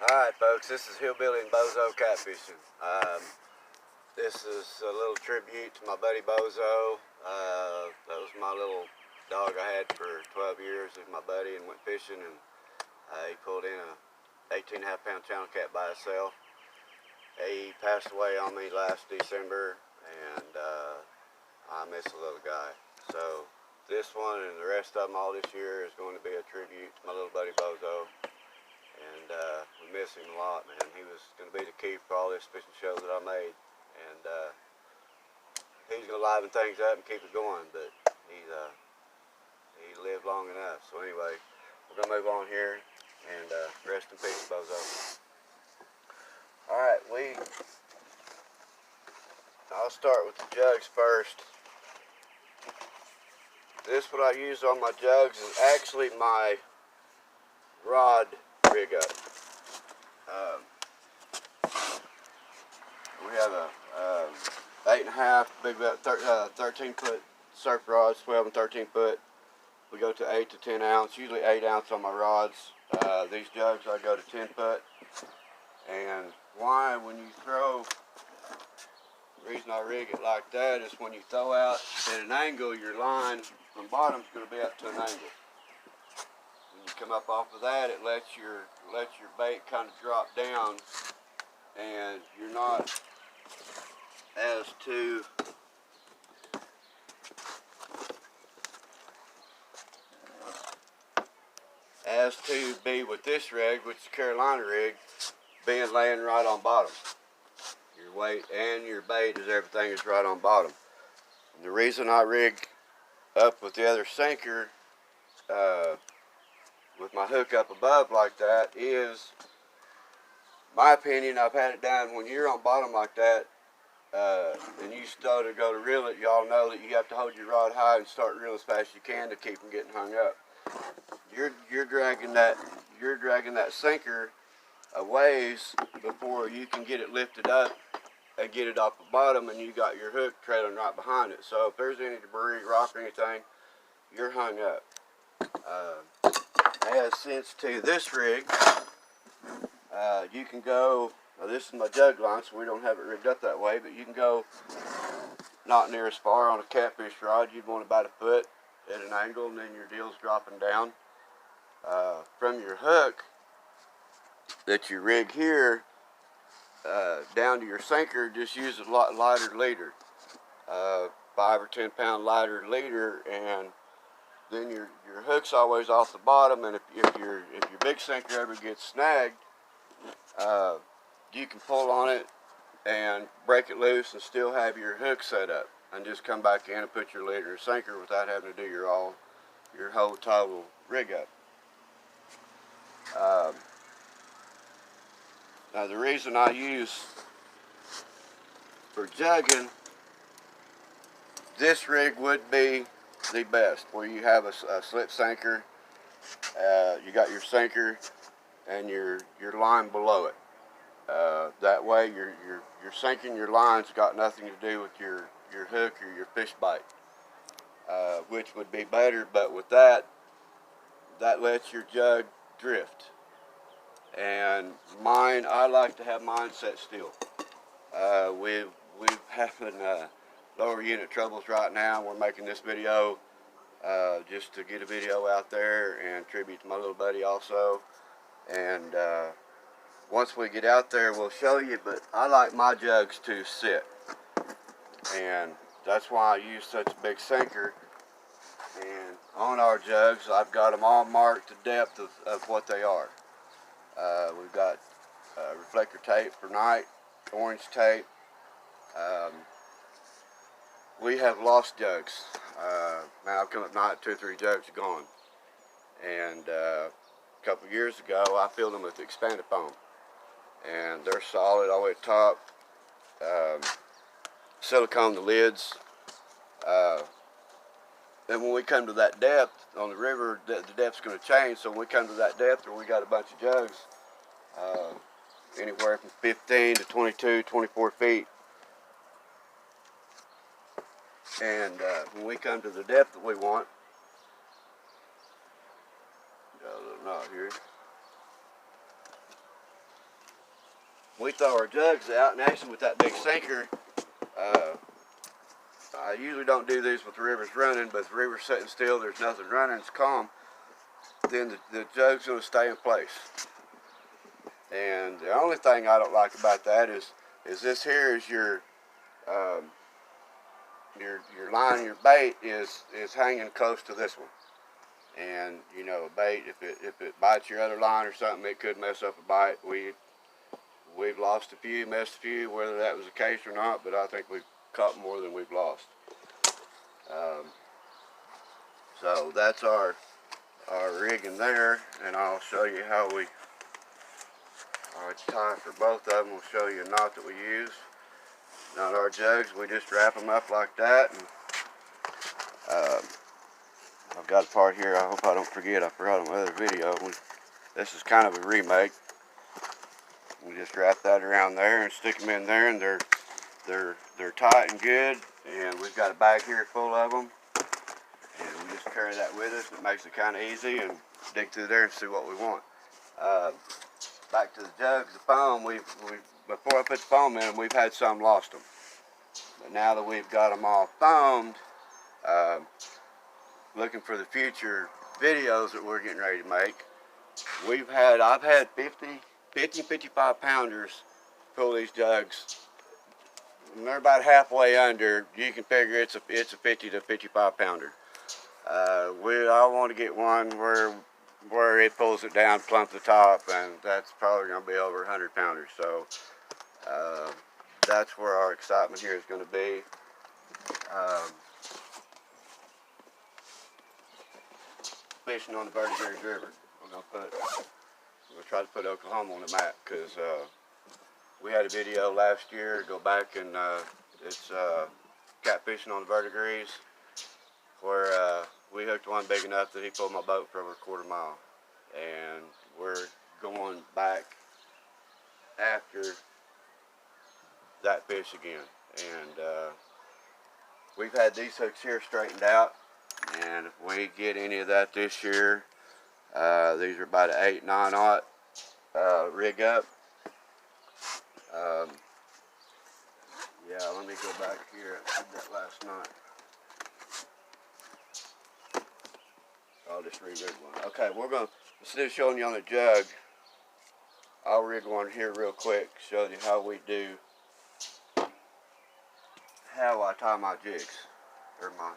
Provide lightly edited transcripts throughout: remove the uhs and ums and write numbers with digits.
Alright folks, this is Hillbilly and Bozo catfishing. This is a little tribute to my buddy Bozo. That was my little dog I had for 12 years. He was my buddy and went fishing, and he pulled in a 18.5 pound channel cat by himself. He passed away on me last December, and I miss the little guy. So this one and the rest of them all this year is going to be a tribute to my little buddy Bozo. And we miss him a lot, man. He was going to be the key for all this fishing show that I made, and he's going to liven things up and keep it going, but he lived long enough. So anyway, we're going to move on here, and rest in peace, Bozo. Alright, I'll start with the jugs first. This, what I use on my jugs, is actually my rod rig up. We have a 8.5 big 13 foot surf rods, 12 and 13 foot. We go to 8 to 10 ounce, usually 8 ounce on my rods. These jugs I go to 10 foot. And why, when you throw, the reason I rig it like that is when you throw out at an angle, your line from bottom is going to be up to an angle. When you come up off of that, it lets your bait kind of drop down, and you're not as to be with this rig, which is Carolina rig, being laying right on bottom. Your weight and your bait is everything is right on bottom. And the reason I rig up with the other sinker with my hook up above like that is, my opinion, I've had it done when you're on bottom like that, and you start to go to reel it, y'all know that you have to hold your rod high and start reeling as fast as you can to keep them getting hung up. You're dragging that sinker a ways before you can get it lifted up and get it off the bottom, and you got your hook trailing right behind it. So if there's any debris, rock, or anything, you're hung up. As since to this rig, you can go, now this is my jug line, so we don't have it rigged up that way, but you can go not near as far on a catfish rod. You'd want about a foot at an angle, and then your deal's dropping down. From your hook that you rig here down to your sinker, just use a lot lighter leader, 5 or 10 pound lighter leader, and then your hook's always off the bottom. And if your big sinker ever gets snagged, you can pull on it and break it loose and still have your hook set up, and just come back in and put your leader in your sinker without having to do your whole total rig up. Now the reason I use for jugging, this rig would be the best, where you have a slip sinker, you got your sinker and your line below it. That way you're sinking your line's got nothing to do with your hook or your fish bite, which would be better, but with that lets your jug drift. And mine, I like to have mine set still. We're having lower unit troubles right now. We're making this video just to get a video out there and tribute to my little buddy also. And once we get out there, we'll show you, but I like my jugs to sit. And that's why I use such a big sinker. And on our jugs, I've got them all marked to depth of what they are. We've got reflector tape for night, orange tape. We have lost jugs. Man, I've come up night, 2 or 3 jugs are gone. And a couple years ago, I filled them with expanded foam, and they're solid all the way to the top. Silicone the lids. And when we come to that depth on the river, the depth's going to change. So when we come to that depth where we got a bunch of jugs, anywhere from 15 to 22, 24 feet. And when we come to the depth that we want, got a little knot here. we throw our jugs out, and actually with that big sinker, I usually don't do these with the rivers running, but if the river's sitting still, there's nothing running, it's calm, then the jug's going to stay in place. And the only thing I don't like about that is this here is your line, your bait is hanging close to this one. And you know, a bait, if it bites your other line or something, it could mess up a bite. We've lost a few, missed a few, whether that was the case or not, but I think we've caught more than we've lost. So that's our rigging there, and I'll show you how we tie for both of them. We'll show you a knot that we use. Now our jugs, we just wrap them up like that, and I've got a part here. I hope I don't forget. I forgot on my other video. This is kind of a remake. We just wrap that around there and stick them in there, and they're tight and good. And we've got a bag here full of them, and we just carry that with us. It makes it kind of easy, and dig through there and see what we want. Back to the jugs, the foam. Before I put the foam in them, we've had some lost them. But now that we've got them all foamed, looking for the future videos that we're getting ready to make, I've had 50, 55 pounders pull these jugs. And they're about halfway under. You can figure it's a 50 to 55 pounder. I want to get one where it pulls it down plump the top, and that's probably going to be over 100 pounders. So that's where our excitement here is going to be. Fishing on the Verdigris River. We're going to try to put Oklahoma on the map, because we had a video last year. Go back and it's catfishing on the Verdigris, where we hooked one big enough that he pulled my boat for over a quarter mile. And we're going back after that fish again. And we've had these hooks here straightened out, and if we get any of that this year, these are about an 8-9 aught rig up. Yeah, let me go back here. I did that last night. I'll just re-rig one. Okay, instead of showing you on the jug, I'll rig one here real quick, show you how I tie my jigs, or my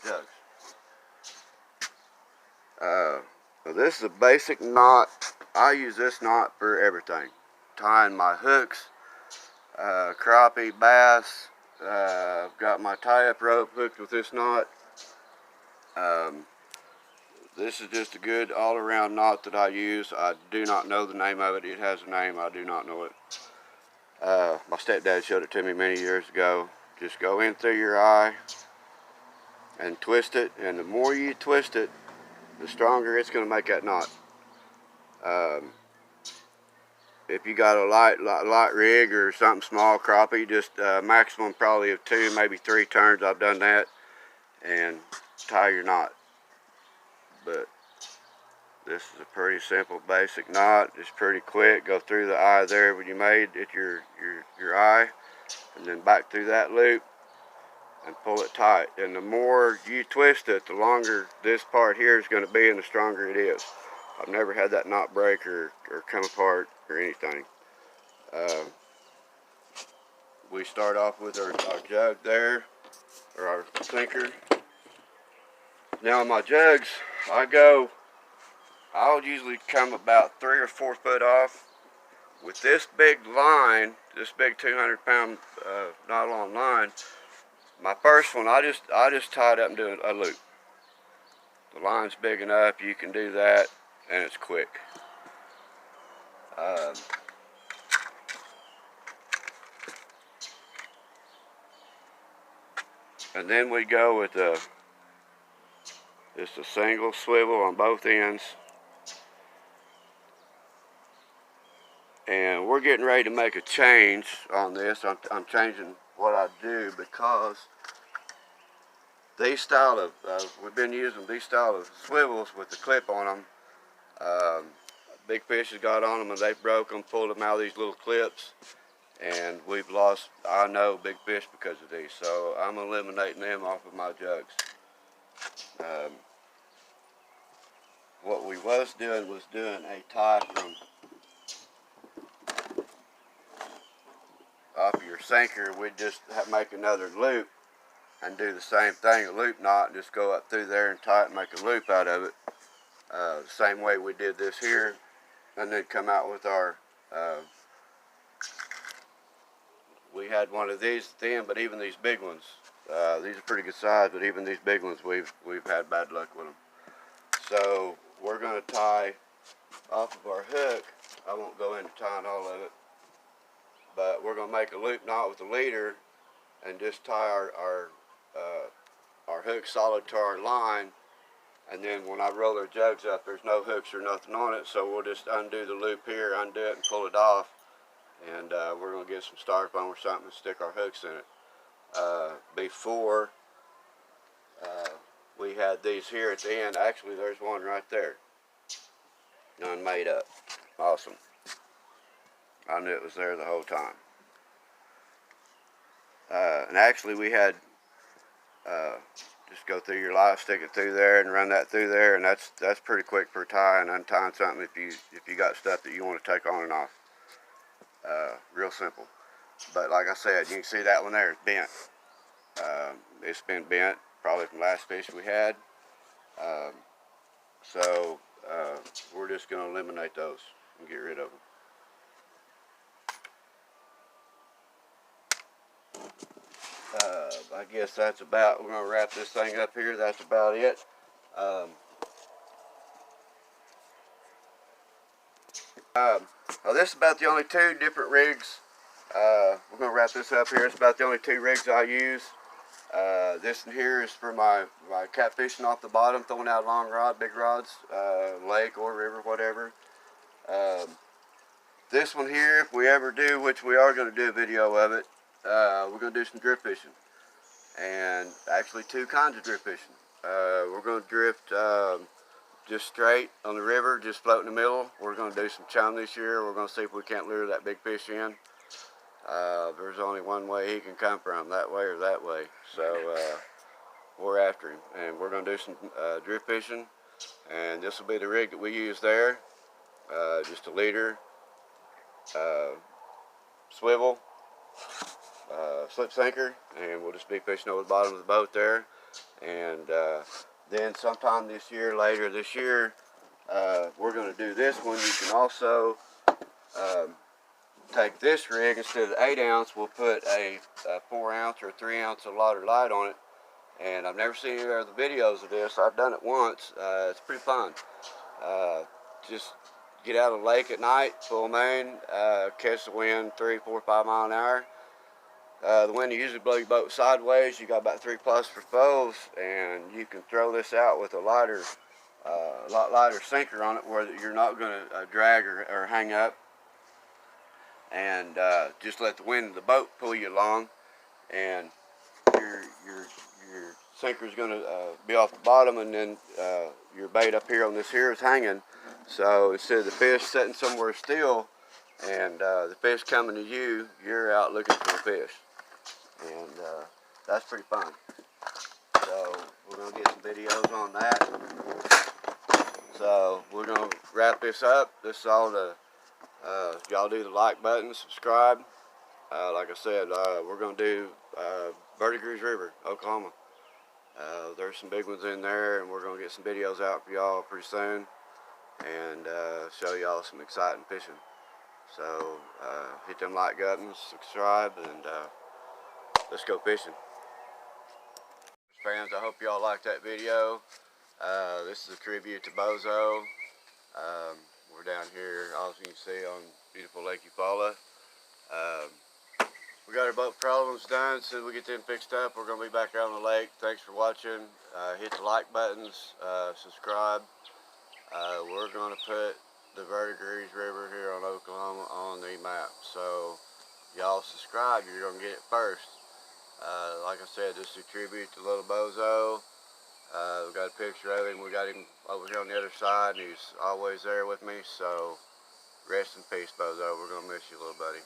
jugs. So this is a basic knot. I use this knot for everything. Tying my hooks, crappie, bass. I've got my tie-up rope hooked with this knot. This is just a good all-around knot that I use. I do not know the name of it. It has a name. I do not know it. My stepdad showed it to me many years ago. Just go in through your eye and twist it, and the more you twist it, the stronger it's going to make that knot. If you got a light rig or something small, crappie, just maximum probably of 2, maybe 3 turns. I've done that, and tie your knot. But this is a pretty simple basic knot. It's pretty quick. Go through the eye there when you made at your eye, and then back through that loop and pull it tight. And the more you twist it, the longer this part here is going to be, and the stronger it is. I've never had that knot break or come apart or anything. We start off with our jug there, or our sinker. Now on my jugs, I'll usually come about 3 or 4 foot off. With this big line, this big 200-pound nylon line, my first one, I just tie it up and do a loop. The line's big enough, you can do that, and it's quick. And then we go with just a single swivel on both ends. And we're getting ready to make a change on this. I'm changing what I do, because these style of, we've been using these style of swivels with the clip on them. big fish has got on them and they broke them, pulled them out of these little clips, and we've lost, I know, big fish because of these. So I'm eliminating them off of my jugs. What we was doing a tie from off of your sinker. We'd just make another loop and do the same thing, a loop knot, and just go up through there and tie it and make a loop out of it. The same way we did this here, and then come out with our, we had one of these at the end, but even these big ones, these are pretty good size, but even these big ones, we've had bad luck with them. So we're going to tie off of our hook. I won't go into tying all of it, but we're going to make a loop knot with the leader and just tie our hook solid to our line. And then when I roll our jugs up, there's no hooks or nothing on it, so we'll just undo the loop here, undo it and pull it off, and we're going to get some styrofoam or something and stick our hooks in it. Before we had these here at the end. Actually, there's one right there, none made up. Awesome. I knew it was there the whole time. And actually we had just go through your live, stick it through there and run that through there, and that's pretty quick for tying and untying something if you got stuff that you want to take on and off. Real simple. But like I said, you can see that one there is bent. It's been bent probably from last fish we had. So we're just going to eliminate those and get rid of them. I guess that's about, we're going to wrap this thing up here. That's about it. This is about the only two different rigs. We're going to wrap this up here. It's about the only two rigs I use. This one here is for my catfishing off the bottom, throwing out long rod, big rods, lake or river, whatever. This one here, if we ever do, which we are going to do a video of it, we're going to do some drift fishing. And actually two kinds of drift fishing. We're going to drift just straight on the river, just float in the middle. We're going to do some chum this year. We're going to see if we can't lure that big fish in. There's only one way he can come from, that way or that way. So we're after him, and we're going to do some drift fishing. And this will be the rig that we use there. Just a leader, swivel, slip sinker, and we'll just be fishing over the bottom of the boat there. And then sometime this year, later this year, we're going to do this one. You can also take this rig, instead of the 8 ounce, we'll put a 4 ounce or 3 ounce of lauder light on it. And I've never seen any other videos of this. I've done it once. It's pretty fun. Just get out of the lake at night, full moon, catch the wind 3, 4, 5 miles an hour. The wind will usually blow your boat sideways. You got about 3 plus for foes, and you can throw this out with a lighter, lot lighter sinker on it, where you're not going to drag or hang up, and just let the wind of the boat pull you along, and your sinker is going to be off the bottom, and then your bait up here on this here is hanging. So instead of the fish sitting somewhere still and the fish coming to you, you're out looking for the fish. And that's pretty fun. So we're going to get some videos on that. So we're going to wrap this up. This is all the, y'all do the like button, subscribe. Like I said, we're going to do Verdigris River, Oklahoma. There's some big ones in there, and we're going to get some videos out for y'all pretty soon, and show y'all some exciting fishing. So hit them like buttons, subscribe, and let's go fishing. Fans, I hope y'all liked that video. This is a tribute to Bozo. We're down here, as you can see, on beautiful Lake Eufaula. We got our boat problems done. As soon as we get them fixed up, we're going to be back out on the lake. Thanks for watching. Hit the like buttons, subscribe. We're going to put the Verdigris River here on Oklahoma on the map. So y'all subscribe, you're going to get it first. Like I said, this is a tribute to Little Bozo. We got a picture of him. We got him over here on the other side, and he's always there with me. So rest in peace, Bozo. We're gonna miss you, little buddy.